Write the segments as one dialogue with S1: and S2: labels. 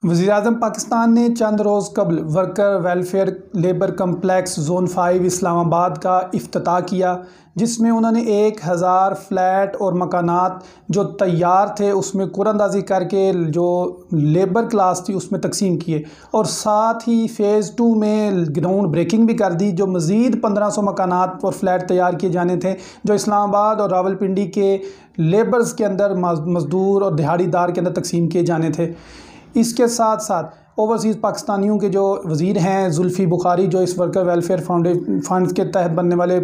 S1: वज़ीर-ए-आज़म पाकिस्तान ने चंद रोज़ कबल worker welfare labour complex zone 5 Islamabad का इफ्तिताह किया, जिसमें उन्होंने 1000 फ्लैट और मकानात जो तैयार थे उसमें कुरानंदाज़ी करके जो लेबर क्लास थी उसमें तकसीम किए और साथ ही फ़ेज़ 2 में ग्राउंड ब्रेकिंग भी कर दी। जो मज़ीद 1500 मकानात और फ्लैट तैयार किए जाने थे जो इस्लामाबाद और रावलपिंडी के लेबर्स के अंदर मज़दूर और दिहाड़ीदार के अंदर तकसीम किए जाने थे। इसके साथ साथ ओवरसीज़ पाकिस्तानियों के जो वज़ीर हैं जुल्फ़ी बुखारी, जो इस वर्कर वेलफेयर फंड के तहत बनने वाले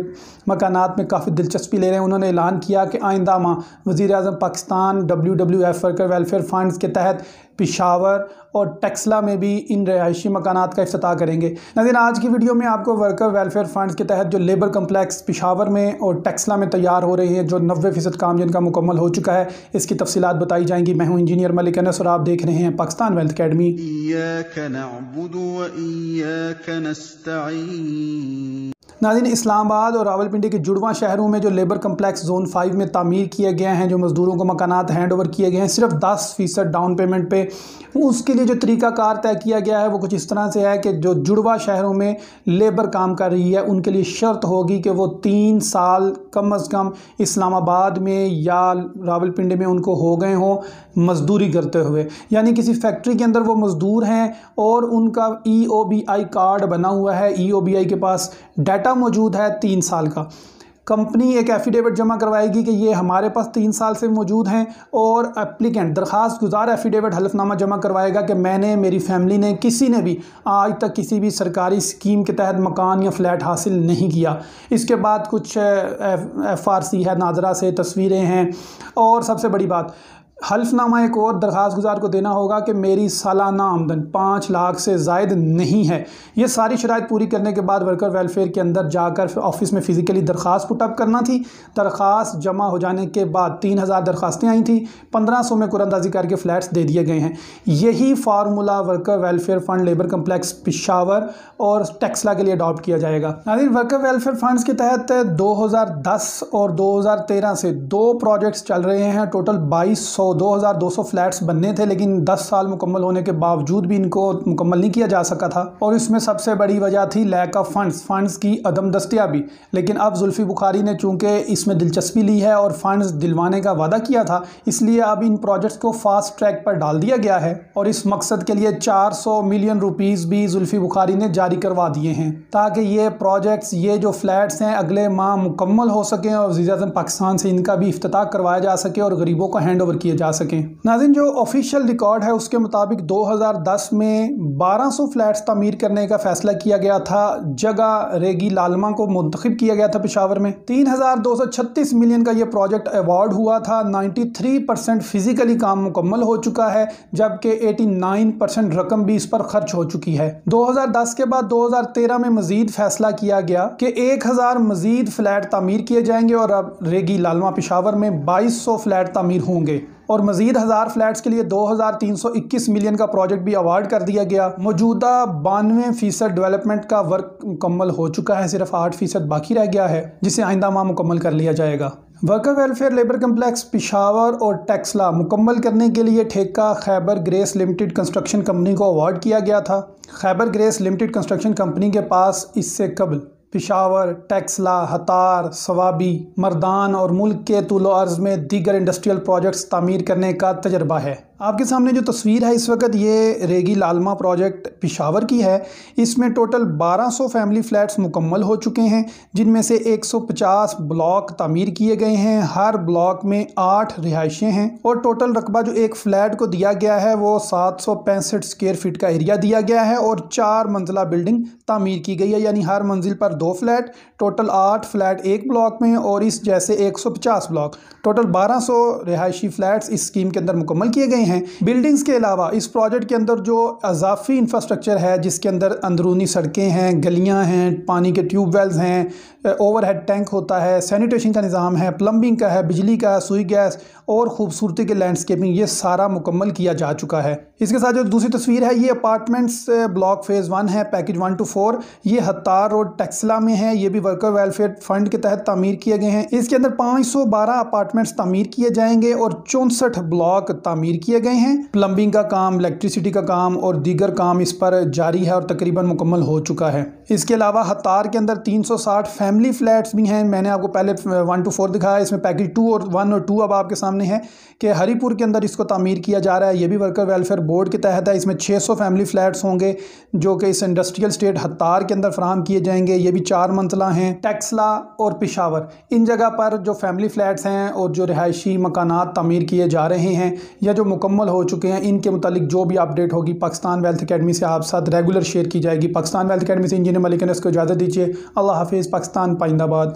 S1: मकानात में काफ़ी दिलचस्पी ले रहे हैं, उन्होंने ऐलान किया कि आइंदा माह वज़ीर-ए-आज़म Pakistan WWF worker welfare funds के तहत पेशावर और टेक्सला में भी इन रिहायशी मकानात का इफ्तिताह करेंगे। नाज़रीन, आज की वीडियो में आपको वर्कर वेलफेयर फंड्स के तहत जो लेबर कम्प्लेक्स पेशावर में और टेक्सला में तैयार हो रहे हैं, जो 90% काम जिनका मुकम्मल हो चुका है, इसकी तफसीलात बताई जाएंगी। मैं हूँ इंजीनियर मलिक अनस और आप देख रहे हैं पाकिस्तान वेल्थ अकेडमी। नाज़रीन, इस्लामाबाद और रावलपिंडी के जुड़वा शहरों में जो लेबर कम्प्लेक्स ज़ोन 5 में तामीर किए गए हैं, जो मज़दूरों को मकानात हैंड ओवर किए गए हैं सिर्फ 10% डाउन पेमेंट पे, उसके लिए जो तरीक़ाकार तय किया गया है वो कुछ इस तरह से है कि जो जुड़वा शहरों में लेबर काम कर रही है उनके लिए शर्त होगी कि वो 3 साल कम अज़ कम इस्लामाबाद में या रावलपिंडी में उनको हो गए हों मज़दूरी करते हुए, यानी किसी फैक्ट्री के अंदर वो मज़दूर हैं और उनका EOBI कार्ड बना हुआ है, EOBI के पास डाटा मौजूद है 3 साल का। कंपनी एक एफिडेविट जमा करवाएगी कि ये हमारे पास 3 साल से मौजूद हैं और एप्लीकेंट दरख्वास्त गुजार एफिडेविट हलफनामा जमा करवाएगा कि मैंने, मेरी फैमिली ने, किसी ने भी आज तक किसी भी सरकारी स्कीम के तहत मकान या फ्लैट हासिल नहीं किया। इसके बाद कुछ FRC है, नाजरा से तस्वीरें हैं और सबसे बड़ी बात, हल्फनामा एक और दरख्वास्त गुजार को देना होगा कि मेरी सालाना आमदन 5 लाख से ज़ायद नहीं है। ये सारी शराइत पूरी करने के बाद वर्कर वेलफेयर के अंदर जाकर ऑफिस में फ़िज़िकली दरख्वास्त पुटअप करना थी। दरख्वास्त जमा हो जाने के बाद 3000 दरख्वास्तें आई थी, 1500 में कुरानंदाज़ी करके फ़्लैट्स दे दिए गए हैं। यही formula worker welfare fund labour complex Peshawar और टेक्सला के लिए अडॉप्ट किया जाएगा। नाज़रीन, वर्कर वेलफेयर फंड्स के तहत 2010 और 2013 से 2 प्रोजेक्ट्स चल रहे हैं। टोटल 2200 फ्लैट्स बनने थे, लेकिन 10 साल मुकम्मल होने के बावजूद भी इनको मुकम्मल नहीं किया जा सका था और इसमें सबसे बड़ी वजह थी लैक ऑफ फंड्स की अदम दस्तियाबी। लेकिन अब जुल्फ़ी बुखारी ने चूँकि इसमें दिलचस्पी ली है और फंड्स दिलवाने का वादा किया था, इसलिए अब इन प्रोजेक्ट्स को फास्ट ट्रैक पर डाल दिया गया है और इस मकसद के लिए 400 मिलियन रुपीज़ भी जुल्फ़ी बुखारी ने जारी करवा दिए हैं ताकि ये प्रोजेक्ट्स, ये जो फ्लैट्स हैं अगले माह मुकम्मल हो सकें और वज़ीर-ए-आज़म पाकिस्तान से इनका भी इफ्तिताह करवाया जा सके और गरीबों को हैंड ओवर किए जा सकें। नाज़रीन, जो ऑफिशियल रिकॉर्ड है उसके मुताबिक 2010 में 1200 फ्लैट्स तामीर करने का फैसला किया गया था। जगह रेगी लालमा को मुंतखब किया गया था पेशावर में। 3236 मिलियन का ये प्रोजेक्ट अवार्ड हुआ था। 93% फिजिकली काम मुकम्मल हो चुका है, जबकि 89% रकम भी इस पर खर्च हो चुकी है। 2010 के बाद 2013 में मजीद फैसला किया गया कि 1000 मजीद फ्लैट तामीर किए जाएंगे और अब रेगी लालमा पेशावर में 2200 फ्लैट तामीर होंगे और मजीद 1000 फ्लैट्स के लिए 2321 मिलियन का प्रोजेक्ट भी अवार्ड कर दिया गया। मौजूदा 92% डेवलपमेंट का वर्क मुकम्मल हो चुका है, सिर्फ 8% बाकी रह गया है जिसे आइंदा माह मुकम्मल कर लिया जाएगा। Worker welfare labour complex Peshawar और टेक्सला मुकम्मल करने के लिए ठेका Khyber grace limited construction company को अवार्ड किया गया था। Khyber grace limited construction company के पास इससे कबल पेशावर, टेक्सला, हतार, सवाबी, मर्दान और मुल्क के तुलो अर्ज़ में दीगर इंडस्ट्रियल प्रोजेक्ट्स तामीर करने का तजर्बा है। आपके सामने जो तस्वीर है इस वक्त, ये रेगी लालमा प्रोजेक्ट पेशावर की है। इसमें टोटल 1200 फैमिली फ्लैट्स मुकम्मल हो चुके हैं, जिनमें से 150 ब्लॉक तामीर किए गए हैं। हर ब्लॉक में 8 रिहाइशें हैं और टोटल रकबा जो एक फ़्लैट को दिया गया है वो 765 स्क्वायर फीट का एरिया दिया गया है और 4 मंजिला बिल्डिंग तामीर की गई है, यानी हर मंजिल पर 2 फ्लैट, टोटल 8 फ्लैट एक ब्लॉक में और इस जैसे 150 ब्लॉक, टोटल 1200 रिहायशी फ्लैट्स इस स्कीम के अंदर मुकम्मल किए गए हैं। बिल्डिंग्स के अलावा इस प्रोजेक्ट के अंदर जो अजाफी इंफ्रास्ट्रक्चर है, जिसके अंदर अंदरूनी सड़कें हैं, गलियां हैं, पानी के ट्यूबवेल्स हैं, ओवरहेड टैंक होता है, सैनिटेशन का निज़ाम है, प्लम्बिंग का है, बिजली का है, सुई गैस और खूबसूरती के लैंडस्केपिंग, ये सारा मुकम्मल किया जा चुका है। इसके साथ जो दूसरी तस्वीर है, ये अपार्टमेंट्स ब्लॉक फेज़ 1 है, पैकेज 1 to 4। ये हत्तार रोड टेक्सला में है। ये भी वर्कर वेलफेयर फंड के तहत तामीर किए गए हैं। इसके अंदर 512 अपार्टमेंट्स तामीर किए जाएंगे और 64 ब्लॉक तामीर किए किए गए हैं। प्लम्बिंग का काम, इलेक्ट्रिसिटी का काम और दीगर काम इस पर जारी है और तकरीबन मुकम्मल हो चुका है। इसके अलावा हतार के अंदर 360 फैमिली फ्लैट्स भी हैं। मैंने आपको पहले 1 to 4 दिखाया, इसमें पैकेज 2 और 1 और 2 अब आपके सामने है कि हरीपुर के अंदर इसको तामीर किया जा रहा है। ये भी वर्कर वेलफेयर बोर्ड के तहत है। इसमें 600 फैमिली फ्लैट्स होंगे जो कि इस इंडस्ट्रियल स्टेट हतार के अंदर फराहम किए जाएंगे। ये भी 4 मंजिला हैं। टेक्सला और पेशावर, इन जगह पर जो फैमिली फ्लैट्स हैं और जो रिहायशी मकानात तामीर किए जा रहे हैं या जो मुकम्मल हो चुके हैं, इनके मुतालिक जो भी अपडेट होगी पाकिस्तान वेल्थ अकेडमी से आप साथ रेगुलर शेयर की जाएगी। पाकिस्तान वेल्थ अकेडमी से इंजीनियर मलिक अनस को इजाज़त दीजिए। अल्लाह हाफिज़। पाकिस्तान पाइंदाबाद।